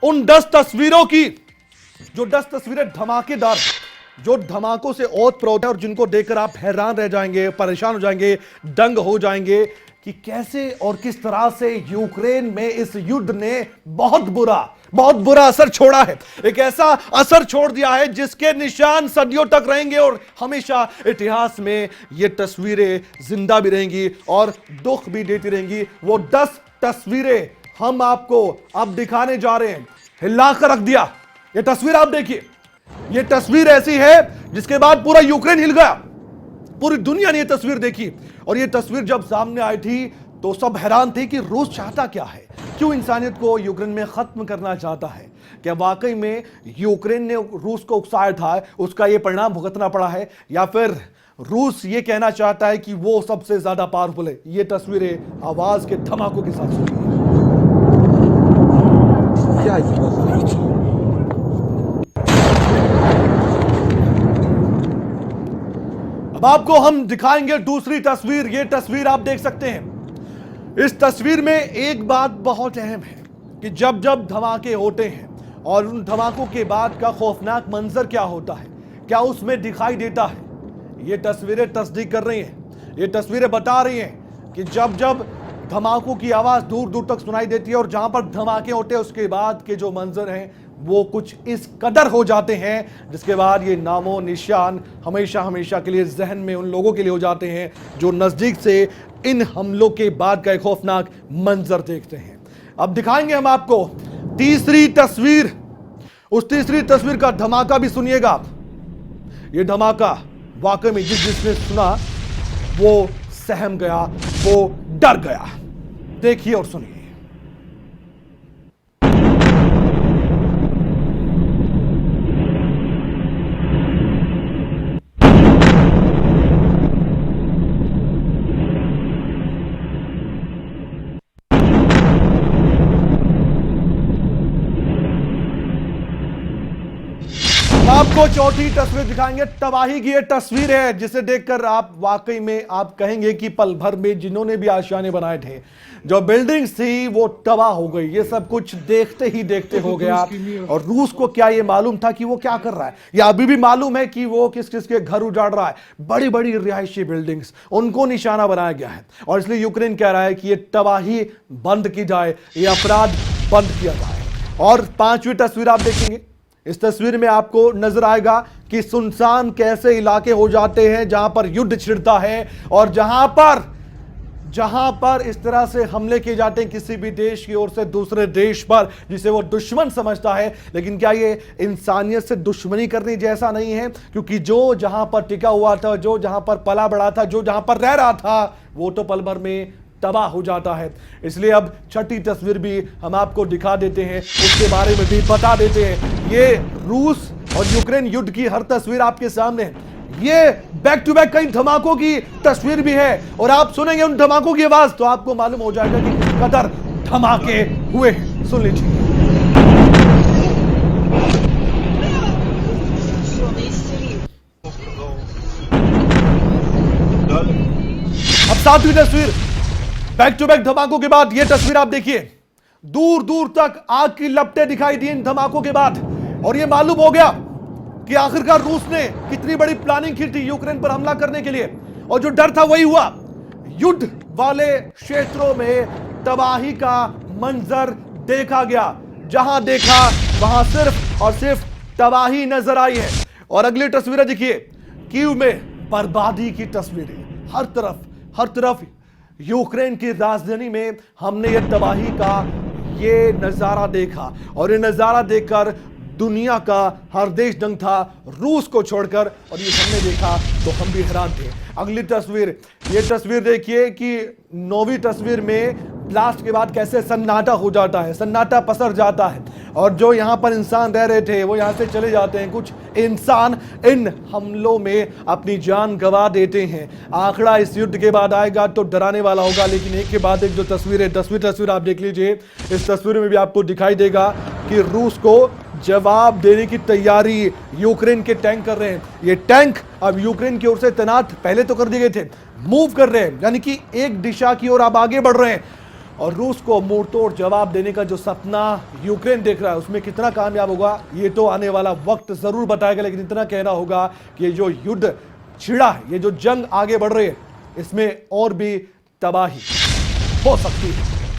उन 10 तस्वीरों की, जो 10 तस्वीरें धमाकेदार, जो धमाकों से ओत प्रोत है और जिनको देखकर आप हैरान रह जाएंगे, परेशान हो जाएंगे, दंग हो जाएंगे कि कैसे और किस तरह से यूक्रेन में इस युद्ध ने बहुत बुरा असर छोड़ा है। एक ऐसा असर छोड़ दिया है जिसके निशान सदियों तक रहेंगे और हमेशा इतिहास में ये तस्वीरें जिंदा भी रहेंगी और दुख भी देती रहेंगी। वो 10 तस्वीरें हम आपको अब दिखाने जा रहे हैं। हिला कर रख दिया। ये तस्वीर आप देखिए। ये तस्वीर ऐसी है जिसके बाद पूरा यूक्रेन हिल गया। पूरी दुनिया ने ये तस्वीर देखी और ये तस्वीर जब सामने आई थी तो सब हैरान थे कि रूस चाहता क्या है, क्यों इंसानियत को यूक्रेन में खत्म करना चाहता है। क्या वाकई में यूक्रेन ने रूस को उकसाया था, उसका ये परिणाम भुगतना पड़ा है, या फिर रूस ये कहना चाहता है कि वो सबसे ज्यादा पावरफुल है। ये तस्वीरें आवाज के धमाकों के साथ सुनिए। अब आपको हम दिखाएंगे दूसरी तस्वीर। ये तस्वीर आप देख सकते हैं। इस तस्वीर में एक बात बहुत अहम है कि जब जब धमाके होते हैं और उन धमाकों के बाद का खौफनाक मंजर क्या होता है, क्या उसमें दिखाई देता है। ये तस्वीरें तस्दीक कर रही हैं। ये तस्वीरें बता रही हैं कि जब जब धमाकों की आवाज दूर दूर तक सुनाई देती है और जहां पर धमाके होते हैं उसके बाद के जो मंजर हैं वो कुछ इस कदर हो जाते हैं जिसके बाद ये नामो निशान हमेशा हमेशा के लिए जहन में उन लोगों के लिए हो जाते हैं जो नजदीक से इन हमलों के बाद का एक खौफनाक मंजर देखते हैं। अब दिखाएंगे हम आपको तीसरी तस्वीर। उस तीसरी तस्वीर का धमाका भी सुनिएगा आप। ये धमाका वाकई में जिसने सुना वो सहम गया, वो डर गया। देखिए और सुनिए। आपको चौथी तस्वीर दिखाएंगे। तबाही की ये तस्वीर है जिसे देखकर आप वाकई में आप कहेंगे कि पल भर में जिन्होंने भी आशियाने बनाए थे, जो बिल्डिंग्स थी वो तबाह हो गई। ये सब कुछ देखते ही देखते हो गया। और रूस को क्या ये मालूम था कि वो क्या कर रहा है, या अभी भी मालूम है कि वो किस किस के घर उजाड़ रहा है। बड़ी बड़ी रिहायशी बिल्डिंग्स, उनको निशाना बनाया गया है और इसलिए यूक्रेन कह रहा है कि ये तबाही बंद की जाए, ये अपराध बंद किया जाए। और पांचवी तस्वीर आप देखेंगे। इस तस्वीर में आपको नजर आएगा कि सुनसान कैसे इलाके हो जाते हैं जहां पर युद्ध छिड़ता है और जहां पर इस तरह से हमले किए जाते हैं किसी भी देश की ओर से दूसरे देश पर जिसे वो दुश्मन समझता है। लेकिन क्या ये इंसानियत से दुश्मनी करने जैसा नहीं है, क्योंकि जो जहां पर टिका हुआ था, जो जहां पर पला बढ़ा था, जो जहां पर रह रहा था, वो तो पल भर में तबाह हो जाता है। इसलिए अब छठी तस्वीर भी हम आपको दिखा देते हैं, उसके बारे में भी बता देते हैं। ये रूस और यूक्रेन युद्ध की हर तस्वीर आपके सामने है। ये बैक टू बैक कई धमाकों की तस्वीर भी है और आप सुनेंगे उन धमाकों की आवाज तो आपको मालूम हो जाएगा कि किस कदर धमाके हुए हैं। सुन लीजिए। अब सातवीं तस्वीर। बैक टू बैक धमाकों के बाद ये तस्वीर आप देखिए। दूर दूर तक आग की लपटें दिखाई दी इन धमाकों के बाद और ये मालूम हो गया कि आखिरकार रूस ने कितनी बड़ी प्लानिंग की थी यूक्रेन पर हमला करने के लिए, और जो डर था वही हुआ। युद्ध वाले क्षेत्रों में तबाही का मंजर देखा गया। जहां देखा वहां सिर्फ और सिर्फ तबाही नजर आई है। और अगली तस्वीरें देखिए। कीव में बर्बादी की तस्वीरें हर तरफ यूक्रेन की राजधानी में हमने ये तबाही का ये नजारा देखा और ये नजारा देखकर दुनिया का हर देश दंग था रूस को छोड़कर, और ये हमने देखा तो हम भी हैरान थे। अगली तस्वीर, ये तस्वीर देखिए कि 9वीं तस्वीर में ब्लास्ट के बाद कैसे सन्नाटा हो जाता है, सन्नाटा पसर जाता है और जो यहां पर इंसान रह रहे थे वो यहां से चले जाते हैं। कुछ इंसान इन हमलों में अपनी जान गंवा देते हैं। आंकड़ा इस युद्ध के बाद आएगा तो डराने वाला होगा, लेकिन एक के बाद एक जो तस्वीर है, 10वीं तस्वीर आप देख लीजिए। इस तस्वीर में भी आपको दिखाई देगा कि रूस को जवाब देने की तैयारी यूक्रेन के टैंक कर रहे हैं। ये टैंक अब यूक्रेन की ओर से तैनात पहले तो कर दिए गए थे, मूव कर रहे हैं, यानी कि एक दिशा की ओर अब आगे बढ़ रहे हैं और रूस को मुंह तोड़ जवाब देने का जो सपना यूक्रेन देख रहा है उसमें कितना कामयाब होगा ये तो आने वाला वक्त जरूर बताएगा। लेकिन इतना कहना होगा कि ये जो युद्ध छिड़ा है, ये जो जंग आगे बढ़ रही है, इसमें और भी तबाही हो सकती है।